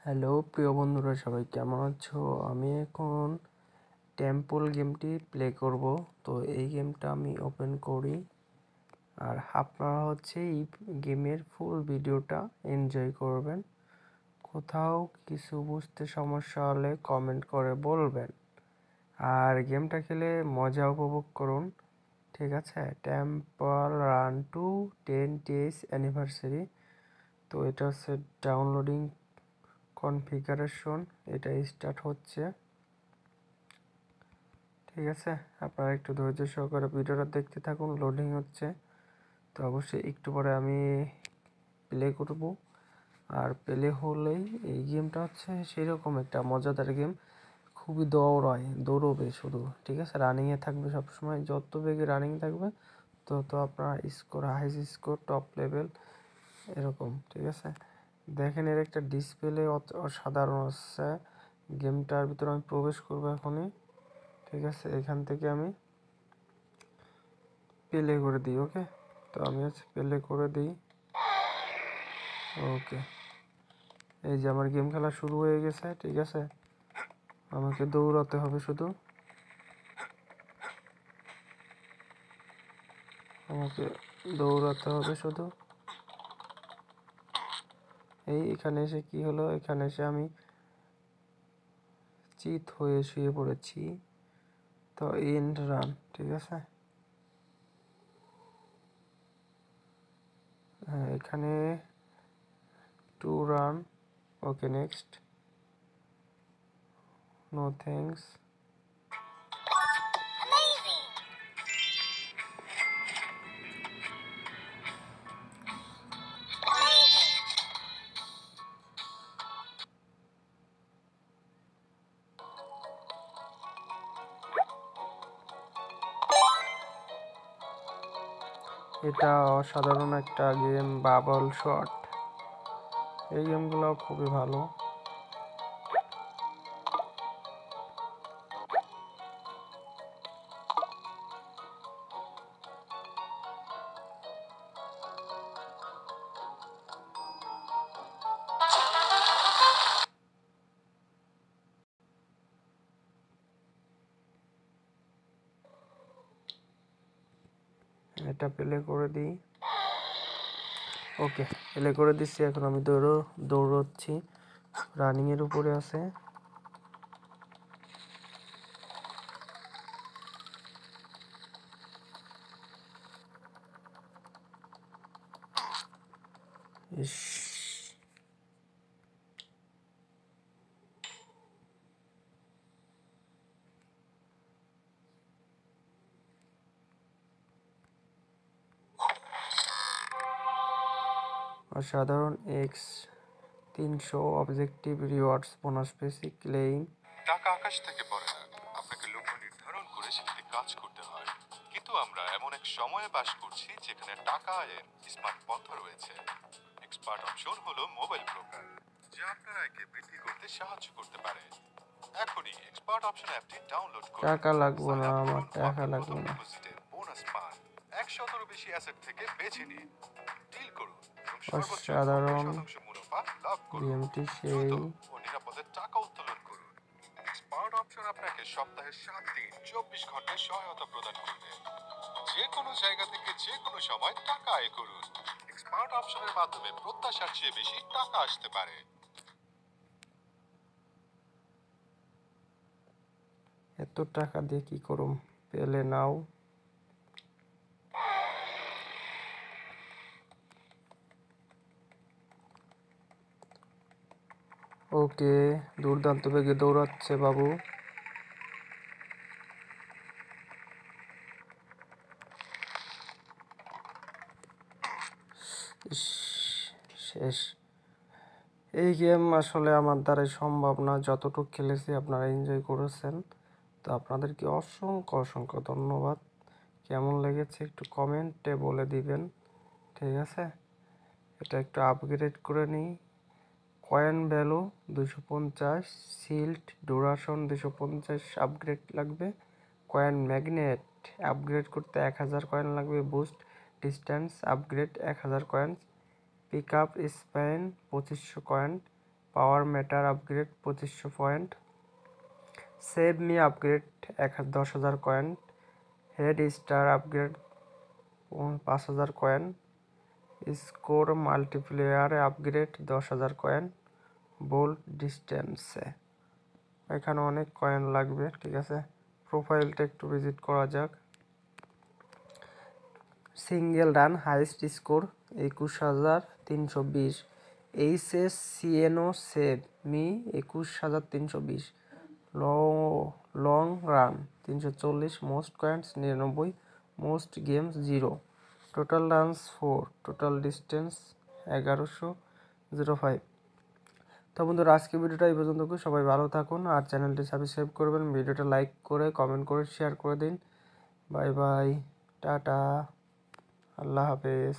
Hello প্রিয় বন্ধুরা, সবাই কেমন আছো? আমি এখন টেম্পল গেমটি প্লে করব। তো এই গেমটা আমি ওপেন করি, আর আপনারা এই গেমের ফুল ভিডিওটা এনজয় করবেন। কোথাও কিছু বুঝতে সমস্যা হলে কমেন্ট করে বলবেন, আর গেমটা খেলে মজা উপভোগ করুন। ঠিক আছে? Temple run two 10 days anniversary. তো এটা হচ্ছে ডাউনলোডিং কনফিগারেশন, এটা স্টার্ট হচ্ছে। ঠিক আছে, আপনারা একটু ধৈর্য সহকারে ভিডিওটা দেখতে থাকুন, লোডিং হচ্ছে। তো অবশ্যই একটু পরে আমি প্লে করব, আর প্লে হলেই এই গেমটা সেরকম একটা মজাদার গেম। খুবই দৌড়বে শুধু। ঠিক আছে, রানিংয়ে থাকবে সবসময়। যত বেগে রানিং থাকবে তত আপনার score, highest score, top level এরকম। ঠিক আছে, দেখেন এর একটা ডিসপ্লে অসাধারণ হচ্ছে। গেমটার ভিতরে আমি প্রবেশ করবো এখনই। ঠিক আছে, এখান থেকে আমি প্লে করে দিই। ওকে, তো আমি প্লে করে দিই। ওকে, এই যে আমার গেম খেলা শুরু হয়ে গেছে। ঠিক আছে, আমাকে দৌড়াতে হবে শুধু, আমাকে দৌড়াতে হবে শুধু। এখানে এসে কি হলো? এখানে এসে আমি চিত হয়ে শুয়ে পড়েছি। তো এন্ড রান। ঠিক আছে, হ্যাঁ, এখানে to run. Okay, next. No thanks. এটা অসাধারণ একটা গেম, বাবল শট। এই গেমগুলো খুবই ভালো। এটা প্লে করে দিই। ওকে, প্লে করে দিচ্ছি। এখন আমি দৌড়চ্ছি, রানিংয়ের উপরে আছে। ইস, অসাধারণ। এক্স 300 অবজেক্টিভ রিওয়ার্ডস বোনাস পেয়েছি, ক্লেইম। টাকা আকাশ থেকে পড়ে না, আপনাকে লক্ষ্য নির্ধারণ করে সেটাতে কাজ করতে হয়। কিন্তু আমরা এমন এক সময়ে বাস করছি যেখানে টাকা আয়ের স্মার্ট পন্থা রয়েছে। এক্সপার্ট অপশন হলো মোবাইল ব্রোকার, যা আপনার আয়কে বৃদ্ধি করতে সাহায্য করতে পারে। এখনই এক্সপার্ট অপশন অ্যাপটি ডাউনলোড করুন। টাকা লাগবে না, আমার টাকা লাগবে না। বোনাস পান। 100-এরও বেশি অ্যাসেট থেকে বেছে নিন, ডিল করুন এবং সর্বোচ্চ অসাধারণ 90% মুনাফা লাভ করুন। গেমটি দ্রুত সেই। ও নিরাপদে টাকা উত্তোলন করুন। এক্সপার্ট অপশন আপনাকে সপ্তাহে 7 দিন 24 ঘন্টা সহায়তা প্রদান করবে। যে কোনো জায়গা থেকে যে কোনো সময় টাকা আয় করুন। এক্সপার্ট অপশনের মাধ্যমে প্রত্যাশার চেয়ে বেশি টাকা আসতে পারে। এত টাকা দিয়ে কি করুম? পেলে নাও। ওকে, দুর্দান্ত বেগে দৌড়াচ্ছে বাবু। ইস, শেষ। এই গেম আসলে আমার দ্বারাই সম্ভব না। যতটুকু খেলেছি আপনারা এনজয় করেছেন, তো আপনাদেরকে অসংখ্য অসংখ্য ধন্যবাদ। কেমন লেগেছে একটু কমেন্টে বলে দিবেন। ঠিক আছে, এটা একটু আপগ্রেড করে নিই। Coin value 250, shield duration 250 upgrade লাগবে। কয়েন ম্যাগনেট আপগ্রেড করতে 1000 কয়েন লাগবে। Boost distance upgrade 1000 coin. Pick up span 2500 coin. Power matter upgrade 2500 point, save me upgrade 10,000 coin, head start upgrade 5,000 coin, score multiplier upgrade 10,000 coin, bolt ডিস্টেন্সে এখানে অনেক coin লাগবে। ঠিক আছে, প্রোফাইলটা একটু ভিজিট করা যাক। Single run highest score 21,320, HS CNO save me 21,320, long run 340, most coins 99, most games 0, total runs 4, total distance 1105। তো বন্ধুরা আজকে ভিডিওটা এই পর্যন্ত, সবাই ভালো থাকুন আর চ্যানেলটি সাবস্ক্রাইব করবেন, ভিডিওটা লাইক করে কমেন্ট করে শেয়ার করে দিন। বাই বাই, টাটা, আল্লাহ হাফেজ।